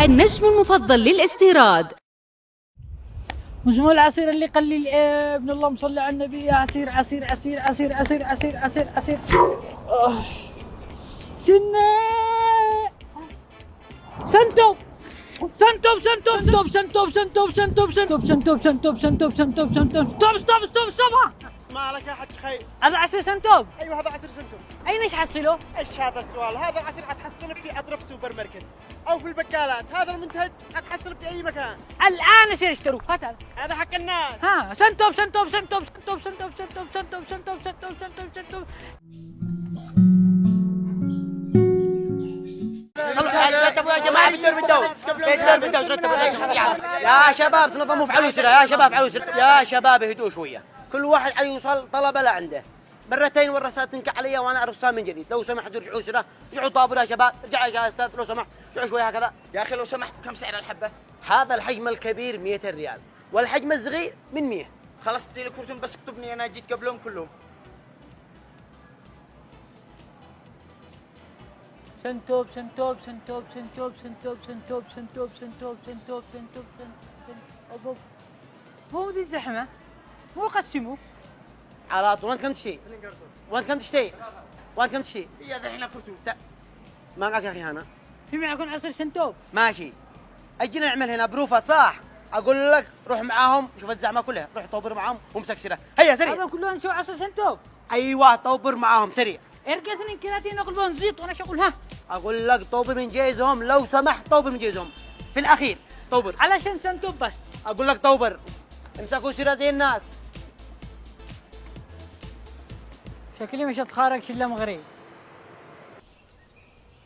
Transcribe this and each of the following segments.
النجم المفضل للاستيراد. مجموع العصير اللي قال لي ابن اللهم صل على النبي، يا عصير عصير عصير عصير عصير عصير عصير عصير سنة سنتوب سنتوب سنتوب سنتوب سنتوب سنتوب سنتوب سنتوب سنتوب سنتوب سنتوب سنتوب ستوب مالك يا حج خير؟ هذا عصير سنتوب. ايوه هذا عصير سنتوب. اين ايش حصله؟ ايش هذا السؤال؟ هذا العصير حتحصله في اضرب سوبر ماركت او في البقالات، هذا المنتج حتحصله في اي مكان. الان يصير اشتروه. هات هذا حق الناس. ها سنتوب سنتوب سنتوب سنتوب سنتوب سنتوب سنتوب سنتوب سنتوب سنتوب سنتوب. رتبوا يا جماعه بالدور يا شباب تنظموا في علوسرة، يا شباب علوسرة، يا شباب اهدوا شويه، كل واحد عليه يوصل طلبه لا عنده مرتين والرسالة تنكع علي وانا ارسل من جديد. لو سمحتوا ارجعوا سرة، رجعوا طابور يا شباب، رجع يا استاذ لو سمحت، رجعوا شويه هكذا يا اخي لو سمحت كم سعر الحبه؟ هذا الحجم الكبير 200 ريال والحجم الصغير من 100. خلاص ادي لي كرتون بس اكتبني انا جيت قبلهم كلهم. سنتوب سنتوب سنتوب سنتوب سنتوب سنتوب سنتوب سنتوب سنتوب سنتوب سنتوب. مو ذي الزحمة، مو قسموا على طول. وانت كم تشتري؟ وانت كم تشتري؟ وانت كم تشتري؟ يا ذا هنا كرتون. ما معك يا اخي هنا؟ في معكم عصير سنتوب؟ ماشي، اجينا نعمل هنا بروفات صح؟ اقول لك روح معاهم، شوف الزحمه كلها، روح طوبر معاهم ومسكسره، هيا سريع. هذا كلهم شو عصير سنتوب؟ ايوه طوبر معاهم سريع. ارقتني كراتين نقلبون زيت وانا شغل. ها اقول لك طوبر من جيزهم لو سمحت، طوبر من جيزهم في الاخير طوبر. علشان سنتوب بس. اقول لك طوبر، امسكوا سيره زي الناس. شكلي مش اتخارج شله مغرب.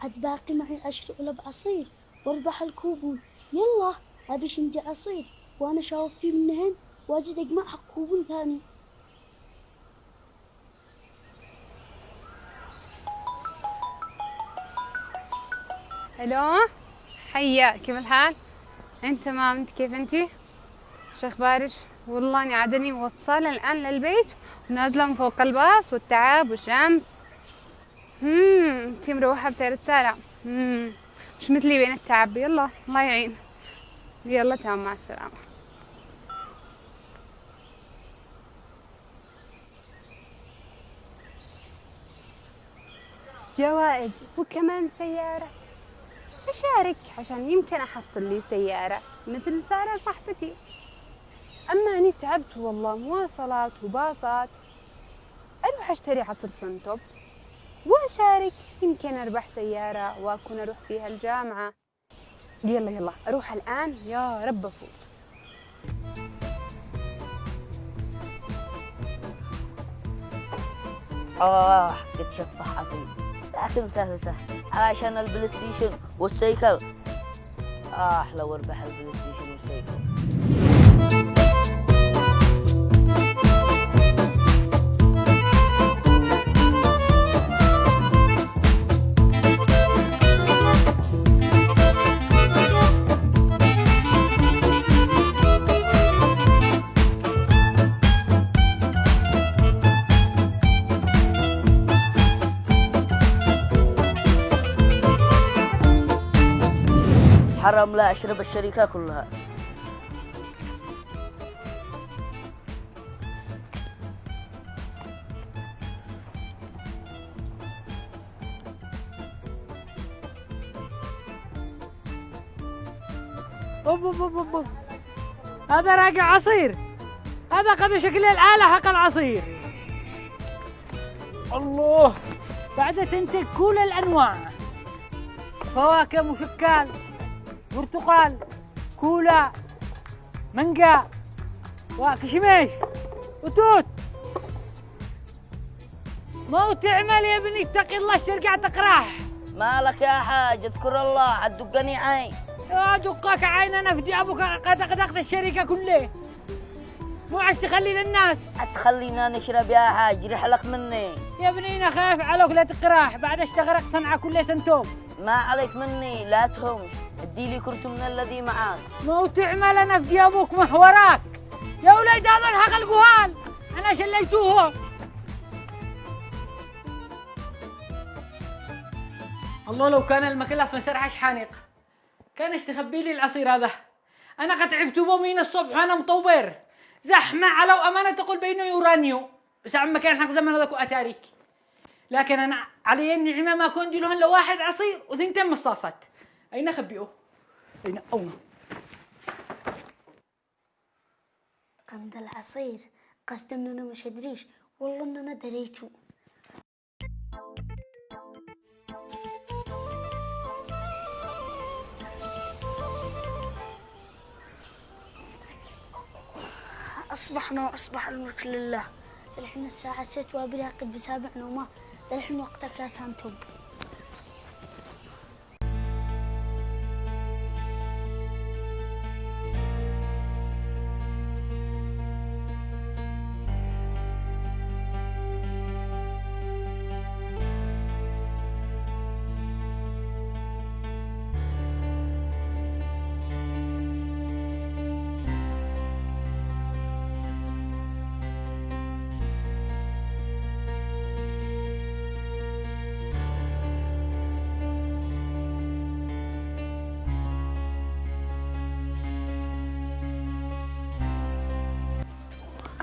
عاد باقي معي 10 علب عصير واربح الكوبون. يلا ابي شنجة عصير وانا شاوف فيه منهن وازيد اجمع حق كوبون ثاني. الو حيا، كيف الحال؟ انت تمام؟ انت كيف انتي؟ شو اخبارك؟ والله اني عادني موصله الان للبيت ونازله من فوق الباص والتعب والشمس. انتي مروحه بسير السارع. مش مثلي بين التعب. يلا الله يعين. يلا تمام، مع السلامه. جوائز وكمان سياره. أشارك عشان يمكن أحصل لي سيارة مثل سارة صاحبتي. أما أني تعبت والله، مواصلات وباصات. أروح أشتري عصير سنتوب وأشارك، يمكن أربح سيارة وأكون أروح فيها الجامعة. يلا يلا أروح الآن، يا رب أفوت. قد شطح عصير لكن سهل عشان البلاي ستيشن والسيكل. لو اربح البلاي ستيشن والسيكل. حرام لا أشرب الشركة كلها. أوب. هذا راقع عصير، هذا قد شكل الآلة حق العصير. الله، بعد تنتج كل الأنواع، فواكه مشكل، برتقال، كولا، مانجا، وكشميش وتوت. ما تعمل يا ابني، اتقي الله ترجع تقراح. مالك يا حاج؟ اذكر الله، عدقني عين. يا دقاك عين، انا في ابوك قد قدقت الشركه كلها، مو عايز تخلي للناس. هتخلينا نشرب يا حاج؟ ريحلك مني يا ابني انا خايف عليك لا تقراح، بعد اشتغرق صنعه كلها سنتوب. ما عليك مني، لا تهمش، ادي لي كرت من الذي معاك. ما تعمل انا في ابوك محوراك يا وليد، هذا الحق القهال انا شليتوه. الله، لو كان المكلف مسرحش حانق كان تخبي لي العصير هذا؟ أنا قد تعبت بومي من الصبح وأنا مطور زحمة على وأمانة تقول بينه يورانيو بس عم كان حق زمن هذاك أتاريك، لكن أنا علي النعمة ما كنت لهن لواحد عصير وثنتين مصاصات. أين أخبئه؟ أين أونا؟ عند العصير قصد إن أنا مش أدريش، والله إن أنا دريته. أصبحنا وأصبح الملك لله. الحين الساعة 6 وبراقب بسابع نومه. الحين وقتك يا سانتوب.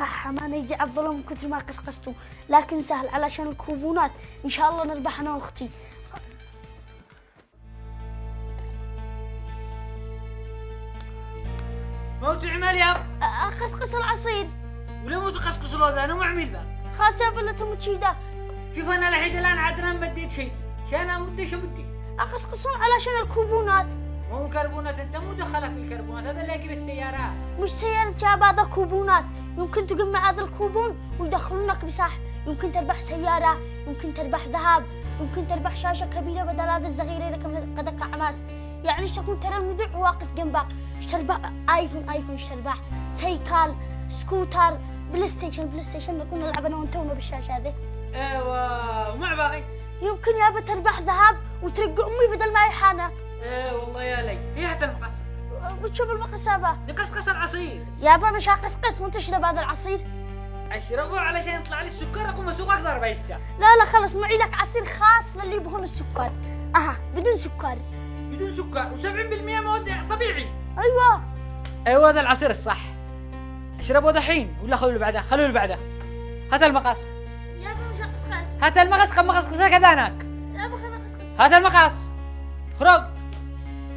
حماني يجي عالظلم من كثر ما قصقصتوا، لكن سهل علشان الكوبونات إن شاء الله نربح أنا وأختي. موت العمال يا أقصقص العصير. ولا موت قصقص الوضع أنا معمل بقى. خلاص يا بلة متشيدة. شوف أنا لحد الآن عدنا ما بديت شيء، أنا مدي شو بدي؟ أقصقصون علشان الكوبونات. مو كربونات، أنت مو دخلك بالكربونات، هذا اللي يجي بالسيارات. مش سيارة جاب هذا كوبونات، يمكن تجمع هذا الكوبون ويدخلونك بسحب، يمكن تربح سيارة، يمكن تربح ذهب، يمكن تربح شاشة كبيرة بدل هذا الصغيرة اللي كم قدك عماس. يعني ايش تكون ترى المذيع واقف جنبك، ايش تربح ايفون ايش تربح سيكل سكوتر بلاي ستيشن نكون نلعب انا وانت بالشاشة هذه. ايوه ومع باقي يمكن يابا تربح ذهب وترقى امي بدل ما يحانا. ايه والله يا لي، هي حتى المقص. بتشوف المقص يابا؟ نقصقص العصير. يابا انا شاقصقص وانت تشرب هذا العصير؟ اشربه علشان يطلع لي السكر اقوم اسوق اقدر بيسا. لا خلص معي لك عصير خاص للي يبغون السكر. بدون سكر. بدون سكر و70% مواد طبيعي. ايوه هذا العصير الصح. اشربه دحين ولا خلوا اللي بعده. هات المقص. يابا مش قصقص. هات المقص كم مقص كذانك. يابا خلنا قصقص. هات المقص. خرج.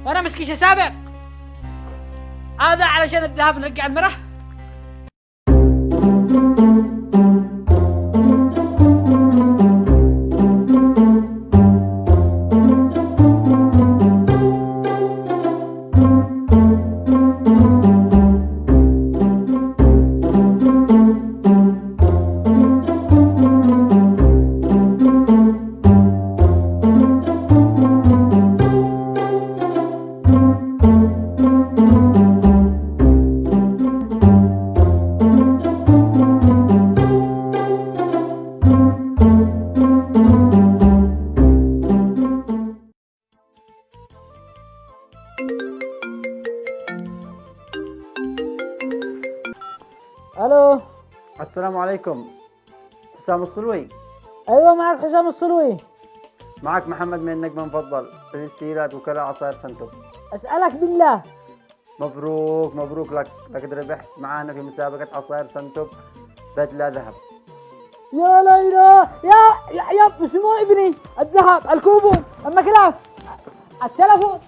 وانا مسكيش سابق. هذا علشان الذهب نرجع المره. الو السلام عليكم. حسام الصلوي. ايوه معك حسام الصلوي. معك محمد من النجم المفضل في الاستيراد وكلاء عصائر سنتوب. اسالك بالله. مبروك لك، لقد ربحت معانا في مسابقة عصائر سنتوب بدلة ذهب. يا ليلى يا اسمه ابني الذهب الكوبون المكلاف التلفون.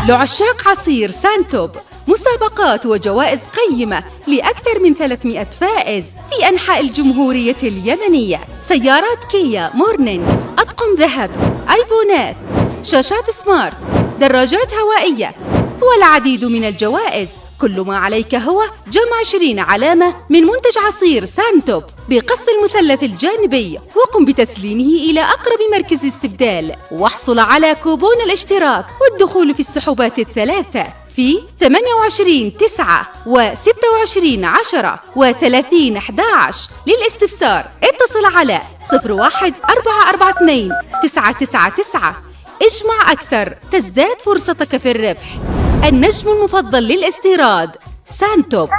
لعشاق عصير سانتوب مسابقات وجوائز قيمة لأكثر من 300 فائز في أنحاء الجمهورية اليمنية، سيارات كيا مورنينج، أطقم ذهب، آيفونات، شاشات سمارت، دراجات هوائية والعديد من الجوائز. كل ما عليك هو جمع 20 علامة من منتج عصير سانتوب بقص المثلث الجانبي وقم بتسليمه إلى أقرب مركز استبدال، واحصل على كوبون الاشتراك والدخول في السحوبات الثلاثة في 28/9 و26/10 و30/11. للاستفسار اتصل على 01-442 999. اجمع أكثر تزداد فرصتك في الربح. النجم المفضل للاستيراد سانتوب.